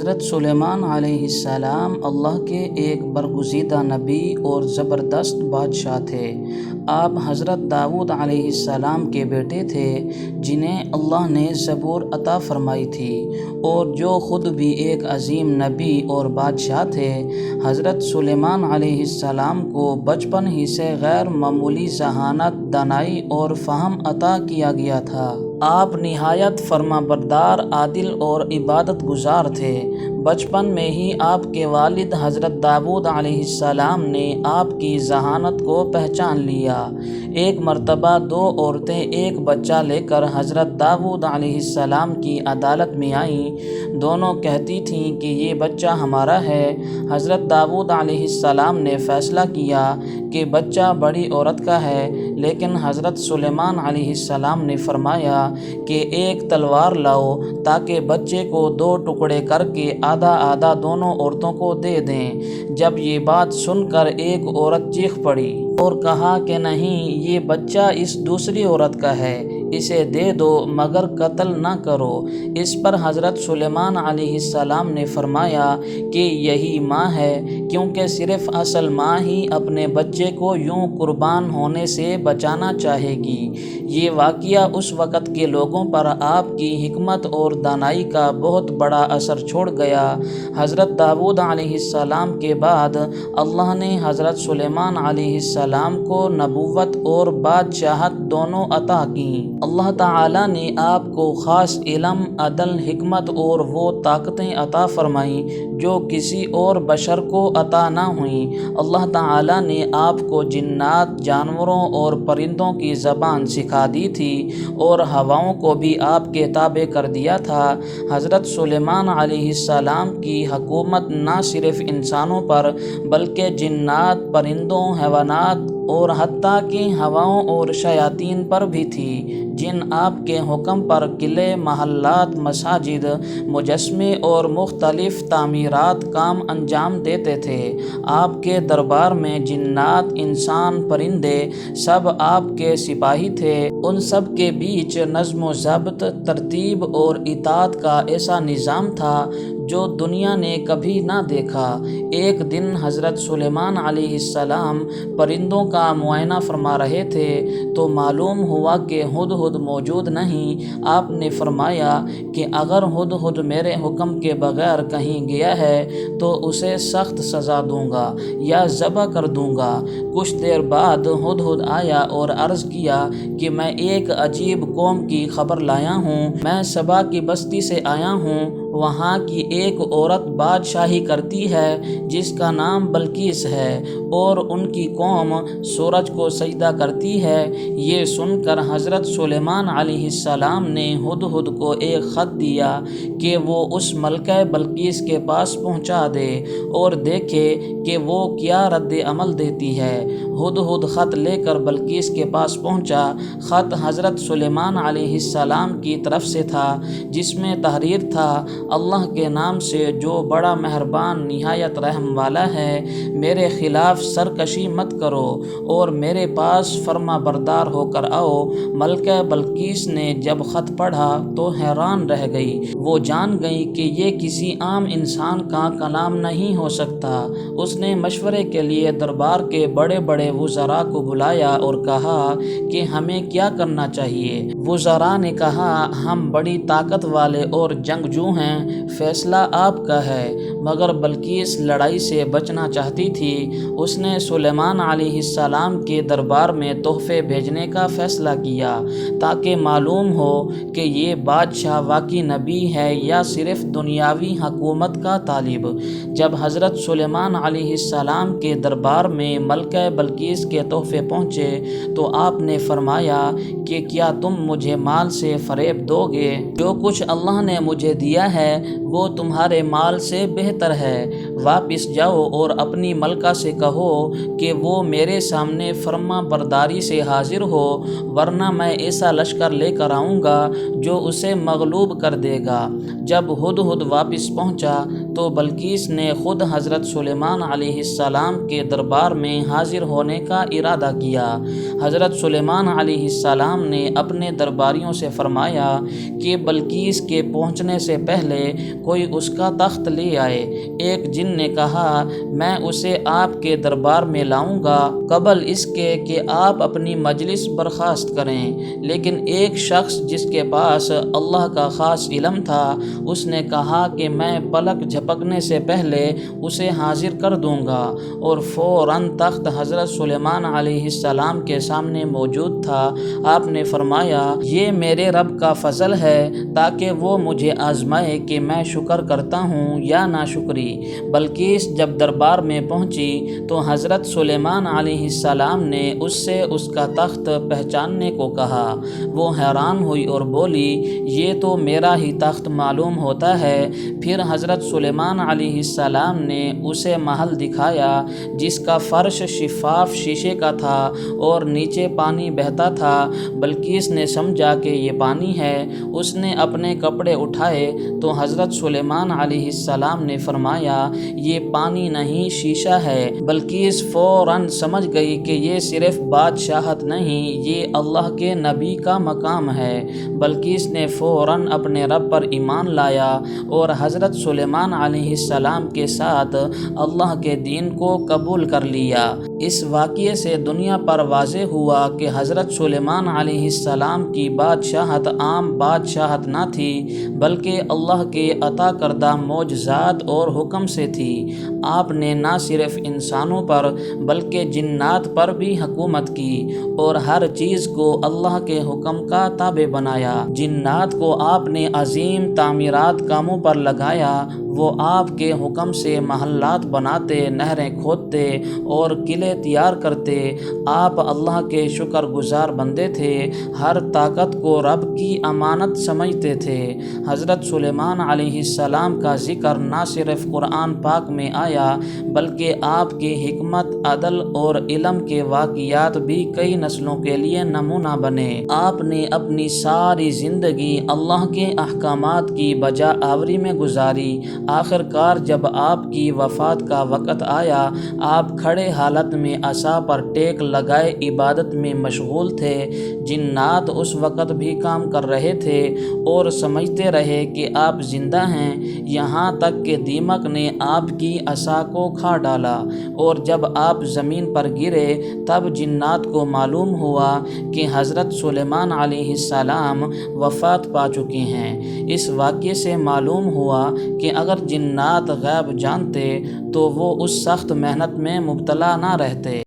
حضرت سلیمان علیہ السلام اللہ کے ایک برگزیدہ نبی اور زبردست بادشاہ تھے۔ آپ حضرت داؤد علیہ السلام کے بیٹے تھے جنہیں اللہ نے زبور عطا فرمائی تھی، اور جو خود بھی ایک عظیم نبی اور بادشاہ تھے۔ حضرت سلیمان علیہ السلام کو بچپن ہی سے غیر معمولی ذہانت، دانائی اور فہم عطا کیا گیا تھا۔ آپ نہایت فرمانبردار، عادل اور عبادت گزار تھے۔ بچپن میں ہی آپ کے والد حضرت داؤد علیہ السلام نے آپ کی ذہانت کو پہچان لیا۔ ایک مرتبہ دو عورتیں ایک بچہ لے کر حضرت داؤد علیہ السلام کی عدالت میں آئیں۔ دونوں کہتی تھیں کہ یہ بچہ ہمارا ہے۔ حضرت داؤد علیہ السلام نے فیصلہ کیا کہ بچہ بڑی عورت کا ہے، لیکن حضرت سلیمان علیہ السلام نے فرمایا کہ ایک تلوار لاؤ تاکہ بچے کو دو ٹکڑے کر کے آدھا آدھا دونوں عورتوں کو دے دیں۔ جب یہ بات سن کر ایک عورت چیخ پڑی اور کہا کہ نہیں، یہ بچہ اس دوسری عورت کا ہے، اسے دے دو مگر قتل نہ کرو۔ اس پر حضرت سلیمان علیہ السلام نے فرمایا کہ یہی ماں ہے، کیونکہ صرف اصل ماں ہی اپنے بچے کو یوں قربان ہونے سے بچانا چاہے گی۔ یہ واقعہ اس وقت کے لوگوں پر آپ کی حکمت اور دانائی کا بہت بڑا اثر چھوڑ گیا۔ حضرت داؤد علیہ السلام کے بعد اللہ نے حضرت سلیمان علیہ السلام کو نبوت اور بادشاہت دونوں عطا کیں۔ اللہ تعالیٰ نے آپ کو خاص علم، عدل، حکمت اور وہ طاقتیں عطا فرمائیں جو کسی اور بشر کو عطا نہ ہوئیں۔ اللہ تعالیٰ نے آپ کو جنات، جانوروں اور پرندوں کی زبان سکھا دی تھی، اور ہواؤں کو بھی آپ کے تابع کر دیا تھا۔ حضرت سلیمان علیہ السلام کی حکومت نہ صرف انسانوں پر بلکہ جنات، پرندوں، حیوانات اور حتیٰ کہ ہواؤں اور شیاطین پر بھی تھی، جن آپ کے حکم پر قلعے، محلات، مساجد، مجسمے اور مختلف تعمیرات کام انجام دیتے تھے۔ آپ کے دربار میں جنات، انسان، پرندے سب آپ کے سپاہی تھے۔ ان سب کے بیچ نظم و ضبط، ترتیب اور اطاعت کا ایسا نظام تھا جو دنیا نے کبھی نہ دیکھا۔ ایک دن حضرت سلیمان علیہ السلام پرندوں کا معائنہ فرما رہے تھے تو معلوم ہوا کہ ہدہد موجود نہیں۔ آپ نے فرمایا کہ اگر ہدہد میرے حکم کے بغیر کہیں گیا ہے تو اسے سخت سزا دوں گا یا ذبح کر دوں گا۔ کچھ دیر بعد ہدہد آیا اور عرض کیا کہ میں ایک عجیب قوم کی خبر لایا ہوں۔ میں سبا کی بستی سے آیا ہوں۔ وہاں کی ایک عورت بادشاہی کرتی ہے جس کا نام بلقیس ہے، اور ان کی قوم سورج کو سجدہ کرتی ہے۔ یہ سن کر حضرت سلیمان علیہ السلام نے ہدہد کو ایک خط دیا کہ وہ اس ملکہ بلقیس کے پاس پہنچا دے اور دیکھے کہ وہ کیا رد عمل دیتی ہے۔ ہدہد خط لے کر بلقیس کے پاس پہنچا۔ خط حضرت سلیمان علیہ السلام کی طرف سے تھا، جس میں تحریر تھا: اللہ کے نام سے جو بڑا مہربان نہایت رحم والا ہے، میرے خلاف سرکشی مت کرو اور میرے پاس فرما بردار ہو کر آؤ۔ ملکہ بلقیس نے جب خط پڑھا تو حیران رہ گئی۔ وہ جان گئی کہ یہ کسی عام انسان کا کلام نہیں ہو سکتا۔ اس نے مشورے کے لیے دربار کے بڑے بڑے وزراء کو بلایا اور کہا کہ ہمیں کیا کرنا چاہیے۔ وزراء نے کہا: ہم بڑی طاقت والے اور جنگجو ہیں، فیصلہ آپ کا ہے۔ مگر بلقیس لڑائی سے بچنا چاہتی تھی۔ اس نے سلیمان علیہ السلام کے دربار میں تحفے بھیجنے کا فیصلہ کیا تاکہ معلوم ہو کہ یہ بادشاہ واقعی نبی ہے یا صرف دنیاوی حکومت کا طالب۔ جب حضرت سلیمان علیہ السلام کے دربار میں ملکہ بلقیس کے تحفے پہنچے تو آپ نے فرمایا کہ کیا تم مجھے مال سے فریب دو گے؟ جو کچھ اللہ نے مجھے دیا ہے وہ تمہارے مال سے بہتر ہے۔ واپس جاؤ اور اپنی ملکہ سے کہو کہ وہ میرے سامنے فرما برداری سے حاضر ہو، ورنہ میں ایسا لشکر لے کر آؤں گا جو اسے مغلوب کر دے گا۔ جب ہدہد واپس پہنچا تو بلقیس نے خود حضرت سلیمان علیہ السلام کے دربار میں حاضر ہونے کا ارادہ کیا۔ حضرت سلیمان علیہ السلام نے اپنے درباریوں سے فرمایا کہ بلقیس کے پہنچنے سے پہلے کوئی اس کا تخت لے آئے۔ ایک جن نے کہا میں اسے آپ کے دربار میں لاؤں گا قبل اس کے کہ آپ اپنی مجلس برخاست کریں، لیکن ایک شخص جس کے پاس اللہ کا خاص علم تھا اس نے کہا کہ میں پلک جھپکنے سے پہلے اسے حاضر کر دوں گا، اور فوراً تخت حضرت سلیمان علیہ السلام کے سامنے موجود تھا۔ آپ نے فرمایا یہ میرے رب کا فضل ہے تاکہ وہ مجھے آزمائے کہ میں شکر کرتا ہوں یا ناشکری۔ بلقیس جب دربار میں پہنچی تو حضرت سلیمان علیہ السلام نے اس سے اس کا تخت پہچاننے کو کہا۔ وہ حیران ہوئی اور بولی یہ تو میرا ہی تخت معلوم ہوتا ہے۔ پھر حضرت سلیمان علیہ السلام نے اسے محل دکھایا جس کا فرش شفاف شیشے کا تھا اور نیچے پانی بہتا تھا۔ بلقیس نے سمجھا کہ یہ پانی ہے۔ اس نے اپنے کپڑے اٹھائے تو حضرت سلیمان علیہ السلام نے فرمایا یہ پانی نہیں شیشہ ہے۔ بلقیس فوراً سمجھ گئی کہ یہ صرف بادشاہت نہیں، یہ اللہ کے نبی کا مقام ہے۔ بلقیس نے فوراً اپنے رب پر ایمان لایا اور حضرت سلیمان علیہ السلام کے ساتھ اللہ کے دین کو قبول کر لیا۔ اس واقعے سے دنیا پر واضح ہوا کہ حضرت سلیمان علیہ السلام کی بادشاہت عام بادشاہت نہ تھی بلکہ اللہ کے عطا کردہ معجزات اور حکم سے تھی۔ آپ نے نہ صرف انسانوں پر بلکہ جنات پر بھی حکومت کی اور ہر چیز کو اللہ کے حکم کا تابع بنایا۔ جنات کو آپ نے عظیم تعمیرات کاموں پر لگایا، وہ آپ کے حکم سے محلات بناتے، نہریں کھودتے اور قلعے تیار کرتے۔ آپ اللہ کے شکر گزار بندے تھے، ہر طاقت کو رب کی امانت سمجھتے تھے۔ حضرت سلیمان علیہ السلام کا ذکر نہ صرف قرآن پاک میں آیا بلکہ آپ کی حکمت، عدل اور علم کے واقعات بھی کئی نسلوں کے لیے نمونہ بنے۔ آپ نے اپنی ساری زندگی اللہ کے احکامات کی بجا آوری میں گزاری۔ آخر کار جب آپ کی وفات کا وقت آیا، آپ کھڑے حالت میں عصا پر ٹیک لگائے عبادت میں مشغول تھے۔ جنات اس وقت بھی کام کر رہے تھے اور سمجھتے رہے کہ آپ زندہ ہیں، یہاں تک کہ دیمک نے آپ کی عصا کو کھا ڈالا، اور جب آپ زمین پر گرے تب جنات کو معلوم ہوا کہ حضرت سلیمان علیہ السلام وفات پا چکے ہیں۔ اس واقعے سے معلوم ہوا کہ اگر جنات غیب جانتے تو وہ اس سخت محنت میں مبتلا نہ رہتے۔